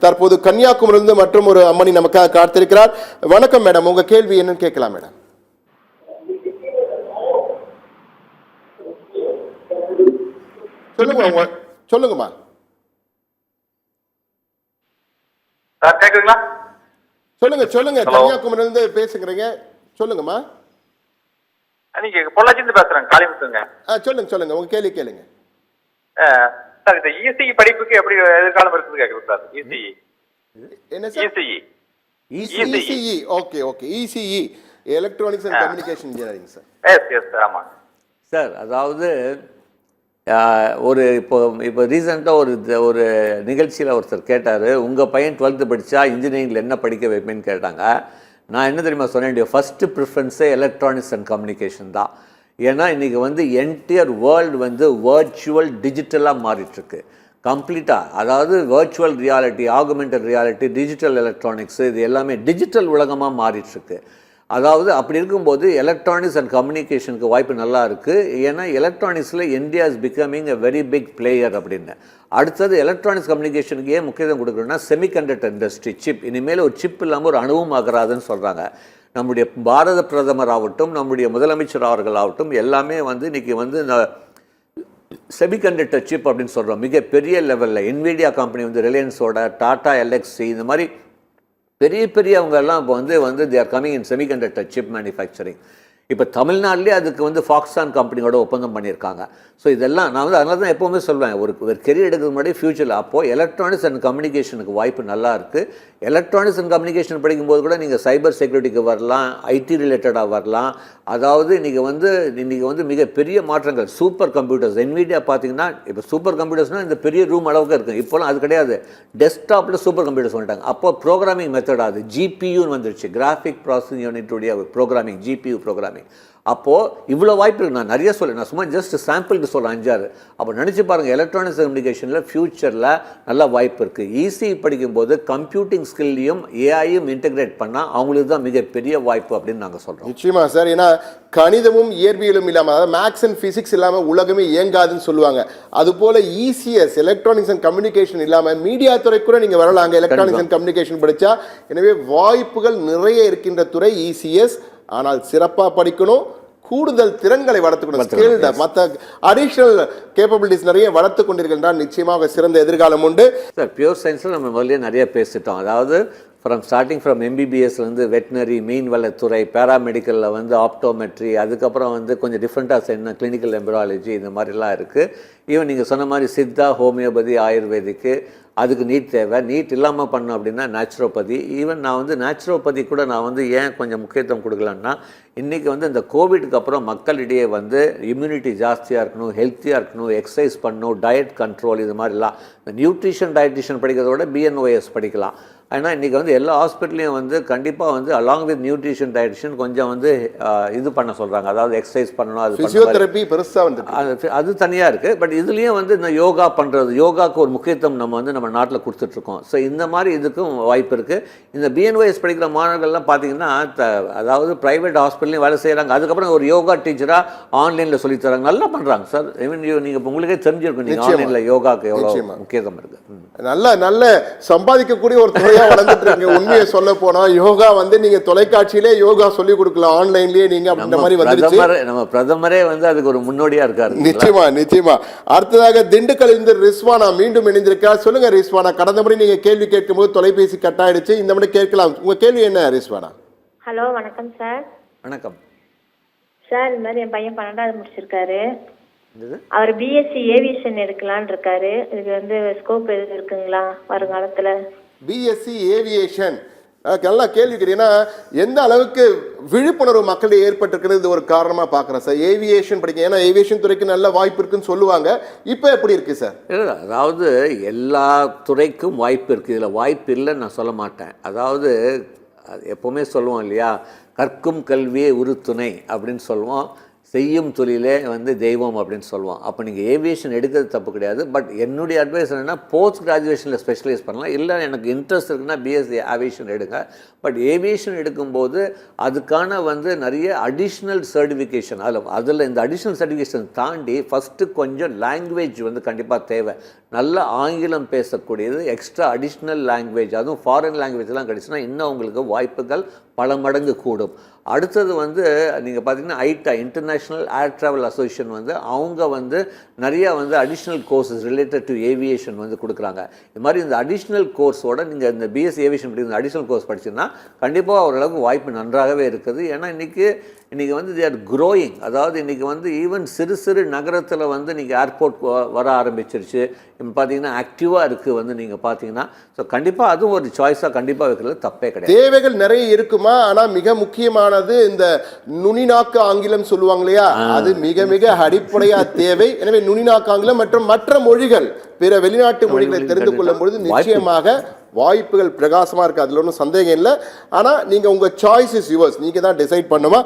தற்போது கன்னியாகுமரியிலிருந்து மற்றும் ஒரு அம்மணி நமக்காக காத்திருக்கிறார். வணக்கம் மேடம், உங்க கேள்வி என்னன்னு கேட்கலாம் மேடம். சொல்லுங்க சொல்லுங்கம்மா. கேக்குதுங்களா? சொல்லுங்க சொல்லுங்க, கன்னியாகுமரியிலிருந்து பேசுகிறீங்க, சொல்லுங்கம்மா. நீங்க பொள்ளாச்சியிலிருந்து பேசுறேன், காளிமுத்துங்க. சொல்லுங்க சொல்லுங்க, உங்க கேள்வி கேளுங்க. சார், இந்த இசிஇ படிப்புக்கு எப்படி எதிர்காலம் இருக்குது கேக்குறேன் சார். இசிஇ என்ன sir? ECE. Okay okay, ECE electronics and communication engineering sir. Yes yes sir, ஆமாங்க சார். அதாவது இப்போ ரீசெண்டாக ஒரு நிகழ்ச்சியில் ஒருத்தர் கேட்டார், உங்கள் பையன் 12th படித்தா இன்ஜினியரிங்கில் என்ன படிக்க வைப்பேன்னு கேட்டாங்க. நான் என்ன தெரியுமா சொன்னேன், ஃபஸ்ட்டு ப்ரிஃபரன்ஸே எலக்ட்ரானிக்ஸ் அண்ட் கம்யூனிகேஷன் தான். ஏன்னா இன்றைக்கி என்டையர் வேர்ல்டு வர்ச்சுவல் டிஜிட்டலாக மாறிட்டுருக்கு கம்ப்ளீட்டாக. அதாவது virtual reality, augmented reality, digital electronics, இது எல்லாமே டிஜிட்டல் உலகமாக மாறிட்டுருக்கு. அதாவது அப்படி இருக்கும்போது எலக்ட்ரானிக்ஸ் அண்ட் கம்யூனிகேஷனுக்கு வாய்ப்பு நல்லா இருக்குது. ஏன்னா எலக்ட்ரானிக்ஸில் India is becoming a very big player அப்படின்னு. அடுத்தது எலக்ட்ரானிக்ஸ் கம்யூனிகேஷனுக்கு ஏன் முக்கியத்துவம் கொடுக்குறோன்னா, செமிகண்டக்டர் இண்டஸ்ட்ரி, சிப். இனிமேல் ஒரு சிப் இல்லாமல் ஒரு அணுவும் ஆகிறாதுன்னு சொல்கிறாங்க. நம்முடைய பாரத பிரதமர் ஆகட்டும், நம்முடைய முதலமைச்சர் அவர்கள் ஆகட்டும், எல்லாமே இன்றைக்கி இந்த செமிகண்டக்டர் சிப் அப்படின்னு சொல்கிறோம். மிகப்பெரிய லெவலில் என்விடியா கம்பெனி ரிலையன்ஸோட, டாடா எல்எக்ஸி, இந்த மாதிரி பெரிய அவங்கெல்லாம் இப்போ they are coming in semiconductor chip manufacturing. இப்போ தமிழ்நாட்டிலே அதுக்கு ஃபாக்ஸான் கம்பெனியோட ஒப்பந்தம் பண்ணியிருக்காங்க. ஸோ இதெல்லாம் நான் அதனால தான் எப்போவுமே சொல்வேன், ஒரு கெரியர் எடுக்கிறது முன்னாடி ஃபியூச்சரில் அப்போது எலக்ட்ரானிக்ஸ் அண்ட் கம்யூனிகேஷனுக்கு வாய்ப்பு நல்லா இருக்குது. எலக்ட்ரானிக்ஸ் அண்ட் கம்யூனிகேஷன் படிக்கும்போது கூட நீங்கள் சைபர் செக்யூரிட்டிக்கு வரலாம், ஐடி ரிலேட்டடாக வரலாம். அதாவது இன்றைக்கி மிகப்பெரிய மாற்றங்கள். சூப்பர் கம்ப்யூட்டர்ஸ், என்விடியா பார்த்தீங்கன்னா இப்போ சூப்பர் கம்ப்யூட்டர்ஸ்னால் இந்த பெரிய ரூம் அளவுக்கு இருக்குது. இப்போலாம் அது கிடையாது, டெஸ்க்டாப்பில் சூப்பர் கம்ப்யூட்டர்ஸ் வந்துட்டாங்க. அப்போ ப்ரோக்ராமிங் மெத்தட், அது ஜிபியூன்னு வந்துருச்சு, கிராஃபிக் ப்ராசஸிங் யூனிட்டுடைய ப்ரோக்ராமிங், ஜிபியூ ப்ரோக்ராமிங். அப்போது இவ்வளோ வாய்ப்பு இருக்குது. நான் நிறைய சொல்ல, நான் சும்மா ஜஸ்ட் சாம்பிளுக்கு சொல்கிறேன் 5-6. அப்போ நினச்சி பாருங்கள், எலக்ட்ரானிக்ஸ் கம்யூனிகேஷனில் ஃப்யூச்சரில் நல்ல வாய்ப்பு இருக்குது. இசிஇ படிக்கும்போது கம்ப்யூட்டிங் ஸ்கில்லையும் ஏஐயும் இன்டெகிரேட் பண்ணால் அவங்களுக்கு தான் மிகப்பெரிய வாய்ப்பு அப்படின்னு நாங்கள் சொல்கிறோம். நிச்சயமாக சார். ஏன்னா கணிதமும் இயற்பியலும் இல்லாமல், அதாவது மேக்ஸ் அண்ட் ஃபிசிக்ஸ் இல்லாமல் உலகமே இயங்காதுன்னு சொல்லுவாங்க. அதுபோல் இசிஎஸ், எலக்ட்ரானிக்ஸ் அண்ட் கம்யூனிகேஷன் இல்லாமல் மீடியா துறை கூட நீங்கள் வரலாங்க, எலக்ட்ரானிக்ஸ் அண்ட் கம்யூனிகேஷன் படித்தா. எனவே வாய்ப்புகள் நிறைய இருக்கின்ற துறை இசிஎஸ். ஆனால் சிறப்பாக படிக்கணும், கூடுதல் திறன்களை வளர்த்துக்கணும், ஸ்கில்ட மற்ற அடிஷனல் கேப்பபிலிட்டிஸ் நிறைய வளர்த்து கொண்டிருக்கின்றால் நிச்சயமாக சிறந்த எதிர்காலம் உண்டு சார். பியூர் சயின்ஸில் நம்ம முதல்ல நிறைய பேசிட்டோம். அதாவது ஸ்டார்டிங் ஃப்ரம் எம்பிபிஎஸ்லேருந்து வெட்டினரி, மீன்வளத்துறை, பேராமெடிக்கலில் ஆப்டோமெட்ரி, அதுக்கப்புறம் கொஞ்சம் டிஃப்ரெண்ட்டாக என்ன கிளினிக்கல் எம்ப்ராலஜி, இந்த மாதிரிலாம் இருக்குது. ஈவன் நீங்கள் சொன்ன மாதிரி சித்தா, ஹோமியோபதி, ஆயுர்வேதிக்கு அதுக்கு நீட் தேவை. நீட் இல்லாமல் பண்ணோம் அப்படின்னா நேச்சுரோபதி. ஈவன் நான் நேச்சுரோபதி கூட நான் ஏன் கொஞ்சம் முக்கியத்துவம் கொடுக்கலான்னா, இன்றைக்கி இந்த கோவிடுக்கு அப்புறம் மக்களிடையே இம்யூனிட்டி ஜாஸ்தியாக இருக்கணும், ஹெல்த்தியாக இருக்கணும், எக்ஸசைஸ் பண்ணணும், டயட் கண்ட்ரோல், இது மாதிரிலாம். இந்த நியூட்ரிஷன் டயட்டிஷியன் படிக்கிறதோட பிஎன்ஒஎஸ் படிக்கலாம். ஏன்னா இன்றைக்கி எல்லா ஹாஸ்பிட்டல்லையும் கண்டிப்பாக அலாங் வித் நியூட்ரிஷன் டயட்டிஷியன் கொஞ்சம் இது பண்ண சொல்கிறாங்க. அதாவது எக்ஸசைஸ் பண்ணணும், அது ஃபிசியோதெரபி பெருசாக அது தனியாக இருக்குது. பட் இதுலேயும் இந்த யோகா பண்ணுறது, யோகாவுக்கு ஒரு முக்கியத்துவம் நம்ம நாட்டில் கொடுத்துட்ருக்கோம். ஸோ இந்த மாதிரி இதுக்கும் வாய்ப்பு இருக்குது. இந்த பிஎன்ஒஎஸ் படிக்கிற மாணவர்கள்லாம் பார்த்தீங்கன்னா அதாவது ப்ரைவேட் ஹாஸ்பிட்டல்லையும் வேலை செய்கிறாங்க. அதுக்கப்புறம் ஒரு யோகா டீச்சராக ஆன்லைனில் சொல்லித்தராங்க, நல்லா பண்ணுறாங்க சார். ஐ நீங்கள் உங்களுக்கே தெரிஞ்சிருக்கும், நீங்கள் ஆன்லைனில் யோகாவுக்கு எவ்வளோ முக்கியத்துவம் இருக்குது. நல்ல சம்பாதிக்கக்கூடிய ஒரு துறையாக வளர்ந்துட்டு இருக்கு. உண்மையை சொல்ல போனா யோகா நீங்க தொலைக்காட்சியிலே யோகா சொல்லி கொடுக்கலாம், ஆன்லைன்லயே நீங்க அந்த மாதிரி வந்துருச்சு. நம்ம பிரதமரே அதுக்கு ஒரு முன்னோடியா இருக்காரு. நிச்சயமா. அடுத்ததாக திண்டுக்கல் இருந்து ரிஸ்வானா மீண்டும் இணைந்திருக்கார். சொல்லுங்க ரிஸ்வானா, கடந்த முறை நீங்க கேள்வி கேட்கும்போது தொலைபேசி கட் ஆயிடுச்சு, இந்த முறை கேட்கலாம். உங்க கேள்வி என்ன ரிஸ்வானா? ஹலோ, வணக்கம் சார். வணக்கம் சார். இந்த மாதிரி என் பையன் 12வது முடிச்சிருக்காரு. அவர் பிஎஸ்சி ஏவியேஷன் எடுக்கலான்னு இருக்காரு. இதுக்கு ஸ்கோப் எதுவும் இருக்குங்களா வருங்காலத்துல? பிஎஸ்சி ஏவியேஷன் நல்லா கேள்வி கேட்டீங்கன்னா, எந்த அளவுக்கு விழிப்புணர்வு மக்களிடையே ஏற்பட்டிருக்கிறது இது ஒரு காரணமாக பார்க்குறேன் சார். ஏவியேஷன் படிக்க, ஏன்னா ஏவியேஷன் துறைக்கு நல்ல வாய்ப்பு இருக்குன்னு சொல்லுவாங்க. இப்போ எப்படி இருக்குது சார்? அதாவது எல்லா துறைக்கும் வாய்ப்பு இருக்குது, இதில் வாய்ப்பு இல்லைன்னு நான் சொல்ல மாட்டேன். அதாவது எப்போவுமே சொல்லுவோம் இல்லையா, கற்கும் கல்வியே உறுதுணை அப்படின்னு சொல்லுவோம், செய்யும் தொழிலே தெய்வம் அப்படின்னு சொல்லுவோம். அப்போ நீங்கள் ஏவியேஷன் எடுக்கிறது தப்பு கிடையாது. பட் என்னுடைய அட்வைஸ் என்னென்னா, போஸ்ட் கிராஜுவேஷனில் ஸ்பெஷலைஸ் பண்ணலாம். இல்லை எனக்கு இன்ட்ரெஸ்ட் இருக்குன்னா பிஎஸ்சி ஏவியேஷன் எடுங்க. பட் ஏவியேஷன் எடுக்கும்போது அதுக்கான நிறைய அடிஷ்னல் சர்டிஃபிகேஷன், அதில் இந்த அடிஷ்னல் சர்டிஃபிகேஷன் தாண்டி ஃபஸ்ட்டு கொஞ்சம் லாங்குவேஜ் கண்டிப்பாக தேவை. நல்ல ஆங்கிலம் பேசக்கூடியது, எக்ஸ்ட்ரா அடிஷ்னல் லாங்குவேஜ், அதுவும் ஃபாரின் லாங்குவேஜ்லாம் கிடைச்சுன்னா இன்னும் உங்களுக்கு வாய்ப்புகள் பல மடங்கு கூடும். அடுத்தது வந்து நீங்கள் பார்த்தீங்கன்னா ஐட்டா, இன்டர்நேஷ்னல் ஏர் ட்ராவல் அசோசியேஷன் வந்து அவங்க வந்து நிறையா வந்து additional courses related to aviation வந்து கொடுக்குறாங்க. இது மாதிரி இந்த அடிஷ்னல் கோர்ஸோட நீங்கள் இந்த பிஎஸ்சி ஏவியேஷன் படிக்கிற அடிஷ்னல் கோர்ஸ் படிச்சிங்கன்னா கண்டிப்பாக ஓரளவுக்கு வாய்ப்பு நன்றாகவே இருக்குது. ஏன்னா இன்றைக்கி வந்து தே ஆர் க்ரோயிங். அதாவது இன்றைக்கி வந்து ஈவன் சிறு சிறு நகரத்தில் வந்து நீங்கள் ஏர்போர்ட் வர ஆரம்பிச்சிருச்சு. இப்போ பார்த்தீங்கன்னா ஆக்டிவாக இருக்குது வந்து நீங்கள் பார்த்தீங்கன்னா. ஸோ கண்டிப்பாக அதுவும் ஒரு சாய்ஸாக கண்டிப்பாக வைக்கிறது தப்பே கிடையாது. தேவைகள் நிறைய இருக்குமா? ஆனால் மிக முக்கியமானது இந்த நுனிநாக்கு ஆங்கிலம் சொல்லுவாங்க இல்லையா, அது மிக மிக அடிப்படையா தேவை. எனவே நுனிநாக்கு ஆங்கிலம் மற்றும் மற்ற மொழிகள், பிற வெளிநாட்டு மொழிகளை தெரிந்து கொள்ளும் பொழுது நிச்சயமாக வாய்ப்புகள் பிரகாசமா இருக்கு. அதுல ஒன்றும் சந்தேகம் இல்லை. ஆனா நீங்க உங்க சாய்ஸ் இஸ் யுவர்ஸ், நீங்க தான் டிசைட் பண்ணுமா.